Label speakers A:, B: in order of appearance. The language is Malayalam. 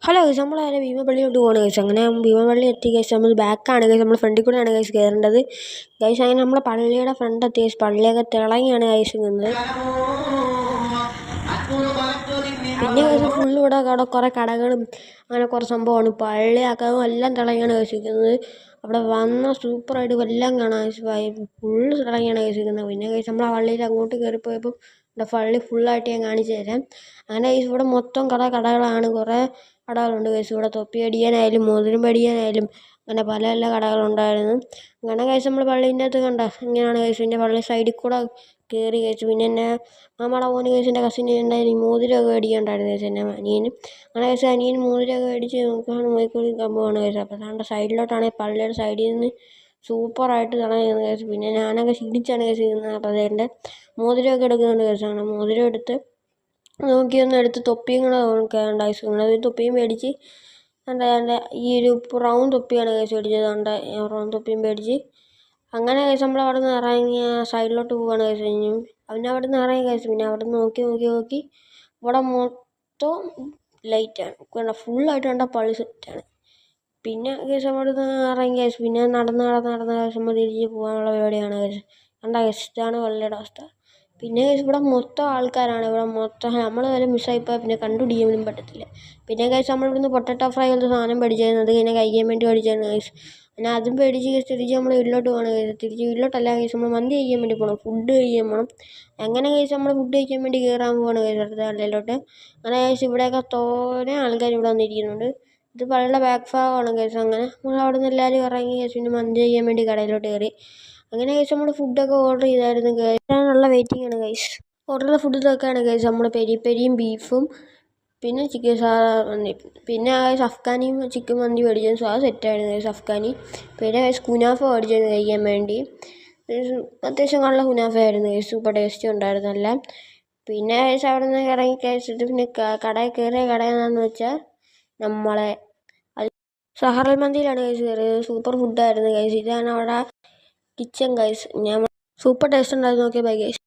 A: ഹലോ ഗൈസ്, നമ്മൾ നേരെ ഭീമപള്ളിയോട്ട് പോകണം ഗൈസ്. അങ്ങനെ ഭീമപള്ളി എത്തി ഗൈസ്. നമ്മൾ ബാക്കാണ് ഗൈസ്, നമ്മൾ ഫ്രണ്ടിൽ കൂടെയാണ് ഗൈസ് കയറേണ്ടത് ഗൈസ്. അങ്ങനെ നമ്മളെ പള്ളിയുടെ ഫ്രണ്ട് എത്തി ഗൈസ്. പള്ളിയൊക്കെ തിളങ്ങിയാണ് ഗൈസ് നിന്നത്. പിന്നെ ഗൈസ് ഫുള്ള് ഇവിടെ കുറേ കടകളും അങ്ങനെ കുറേ സംഭവമാണ്. പള്ളിയാക്കാവും എല്ലാം തിളങ്ങിയാണ് കഴിച്ചിരിക്കുന്നത്. അവിടെ വന്ന സൂപ്പറായിട്ട് എല്ലാം കാണാം ഗൈസ്. ഫുള്ള് തിളങ്ങിയാണ് കഴിച്ചിരിക്കുന്നത്. പിന്നെ ഗൈസ് നമ്മൾ ആ പള്ളിയിൽ അങ്ങോട്ട് കയറിപ്പോയപ്പോൾ ഇവിടെ പള്ളി ഫുള്ളായിട്ട് ഞാൻ കാണിച്ചു തരാം. അങ്ങനെ ഗൈസ് ഇവിടെ മൊത്തം കടകളാണ്. കുറേ കടകളുണ്ട് ഗൈസ്. ഇവിടെ തൊപ്പി അടിക്കാനായാലും മോതിരം മേടിക്കാനായാലും അങ്ങനെ പല പല കടകളുണ്ടായിരുന്നു. അങ്ങനെ ഗൈസ് നമ്മൾ പള്ളീൻ്റെ അകത്ത് കണ്ട ഇങ്ങനെയാണ് ഗൈസ്. പിന്നെ പള്ളി സൈഡിൽ കൂടെ കയറി ഗൈസ്. പിന്നെ എന്നെ നമ്മുടെ മോന് ഗൈസിൻ്റെ കസിന് ഉണ്ടായിരുന്നു മോതിരമൊക്കെ മേടിക്കാനുണ്ടായിരുന്നു ഗൈസ്. എൻ്റെ അനിയനും അങ്ങനെ ഗൈസ് അനിയൻ മോതിരമൊക്കെ മേടിച്ച് നോക്കുകയാണ് നോക്കിക്കൊണ്ട് സംഭവമാണ് ഗൈസ്. അപ്പോൾ അതുകൊണ്ട് സൈഡിലോട്ടാണെങ്കിൽ പള്ളിയുടെ സൈഡിൽ നിന്ന് സൂപ്പറായിട്ട് തിളങ്ങുന്നത് ഗൈസ്. പിന്നെ ഞാനൊക്കെ ക്ഷീണിച്ചാണ് ഗൈസ് ചെയ്യുന്നത്. അപ്പോൾ അതിൻ്റെ മോതിരമൊക്കെ എടുക്കുന്നുണ്ട് ഗൈസ്. ആണ് മോതിരം എടുത്ത് നോക്കിയൊന്നും എടുത്ത് തൊപ്പിയും കൂടെ നോക്കേണ്ട ഗൈസ്. ഒരു തൊപ്പിയും മേടിച്ച് എൻ്റെ ഈ ഒരു ബ്രൗൺ തൊപ്പിയാണ് ഗൈസ് മേടിച്ചത്. എൻ്റെ ബ്രൗൺ തൊപ്പിയും മേടിച്ച് അങ്ങനെ ഗൈസ് നമ്മൾ അവിടെ നിന്ന് ഇറങ്ങി സൈഡിലോട്ട് പോവുകയാണ് ഗൈസ്. കഴിഞ്ഞു പിന്നെ അവിടെ നിന്ന് ഇറങ്ങി ഗൈസ്. പിന്നെ അവിടെ നിന്ന് നോക്കി ഇവിടെ മൊത്തം ലൈറ്റാണ്. ഫുള്ളായിട്ട് കണ്ട പള്ളി സെറ്റാണ്. പിന്നെ ഗൈസ് അവിടെ നിന്ന് ഇറങ്ങി ഗൈസ്. പിന്നെ നടന്ന് ഗൈസ് നമ്മൾ തിരിച്ച് പോകാനുള്ള പരിപാടിയാണ് ഗൈസ്. കണ്ട ഗൈസ്, ഇതാണ് പള്ളിയുടെ അവസ്ഥ. പിന്നെ ഗൈസ് ഇവിടെ മൊത്തം ആൾക്കാരാണ്. ഇവിടെ മൊത്തം നമ്മൾ വരെ മിസ്സായിപ്പോയാൽ പിന്നെ കണ്ടുപിടിക്കാനും പറ്റത്തില്ല. പിന്നെ ഗൈസ് നമ്മളിവിടുന്ന് പൊട്ടറ്റോ ഫ്രൈ പോലത്തെ സാധനം മേടിച്ചായിരുന്നു. അത് ഇങ്ങനെ കഴിക്കാൻ വേണ്ടി മേടിച്ചായിരുന്നു ഗൈസ്. പിന്നെ അതും മേടിച്ച് ഗൈസ് തിരിച്ച് നമ്മൾ വീട്ടിലോട്ട് പോകണം ഗൈസ്. തിരിച്ച് വീട്ടിലോട്ടല്ല ഗൈസ്, നമ്മൾ മന്തി കഴിക്കാൻ വേണ്ടി പോകണം. ഫുഡ് കഴിക്കാൻ പോകണം. അങ്ങനെ ഗൈസ് നമ്മൾ ഫുഡ് കഴിക്കാൻ വേണ്ടി കയറാൻ പോകണം ഗൈസ് അടുത്ത കടയിലോട്ട്. അങ്ങനെ ഗൈസ് ഇവിടെയൊക്കെ തോനെ ആൾക്കാർ ഇവിടെ വന്നിരിക്കുന്നുണ്ട്. ഇത് പള്ളിയുടെ ബാക്ക് ഭാഗമാണ് ഗൈസ്. അങ്ങനെ നമ്മൾ അവിടെ നിന്ന് എല്ലാവരും ഇറങ്ങി ഗൈസ്. പിന്നെ മന്തി കഴിക്കാൻ വേണ്ടി കടയിലോട്ട് കയറി. അങ്ങനെ ഗൈസ് നമ്മൾ ഫുഡൊക്കെ ഓർഡർ ചെയ്തായിരുന്നു ഗൈസ്. അതിനുള്ള വെയിറ്റിംഗ് ആണ് ഗൈസ്. ഓർഡർ ചെയ്ത ഫുഡ് ഇതൊക്കെയാണ് ഗൈസ്. നമ്മൾ പെരിയും ബീഫും പിന്നെ ചിക്കൻ സാധാ മന്തി. പിന്നെ ഗൈസ് അഫ്ഗാനിയും ചിക്കൻ മന്തി മേടിച്ചു. അത് സെറ്റായിരുന്നു ഗൈസ് അഫ്ഗാനി. പിന്നെ ഗൈസ് കുനാഫ മേടിച്ചത് കഴിക്കാൻ വേണ്ടി. അത്യാവശ്യം നല്ല കുനാഫ ആയിരുന്നു ഗൈസ്. സൂപ്പർ ടേസ്റ്റി ഉണ്ടായിരുന്നു എല്ലാം. പിന്നെ ഗൈസ് അവിടെ നിന്ന് ഇറങ്ങി കഴിച്ചിട്ട് പിന്നെ കടയിൽ കയറിയ കടയെന്നാന്ന് വെച്ചാൽ നമ്മളെ സഹറൽ മന്തിയിലാണ് ഗൈസ് കയറിയത്. സൂപ്പർ ഫുഡായിരുന്നു ഗൈസ്. ഇതാണ് അവിടെ കിച്ചൺ ഗൈസ്. ഞാൻ സൂപ്പർ ടേസ്റ്റ് ഉണ്ടായിരുന്നു. Okay bye guys.